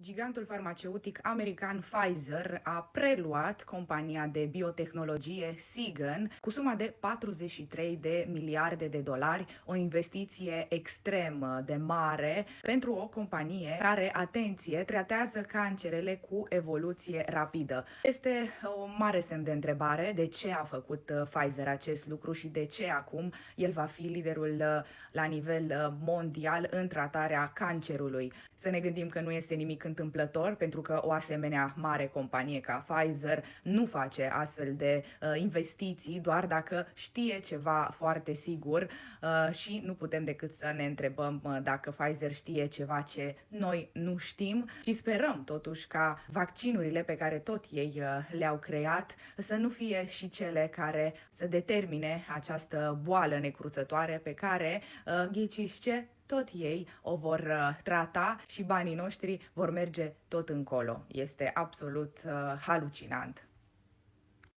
Gigantul farmaceutic american Pfizer a preluat compania de biotehnologie Seagen cu suma de 43 de miliarde de dolari, o investiție extrem de mare pentru o companie care, atenție, tratează cancerele cu evoluție rapidă. Este o mare semn de întrebare de ce a făcut Pfizer acest lucru și de ce acum el va fi liderul la nivel mondial în tratarea cancerului. Să ne gândim că nu este nimic întâmplător, pentru că o asemenea mare companie ca Pfizer nu face astfel de investiții doar dacă știe ceva foarte sigur și nu putem decât să ne întrebăm dacă Pfizer știe ceva ce noi nu știm și sperăm totuși ca vaccinurile pe care tot ei le-au creat să nu fie și cele care să determine această boală necruțătoare pe care, ghiciți ce, tot ei o vor trata și banii noștri vor merge tot încolo. Este absolut halucinant.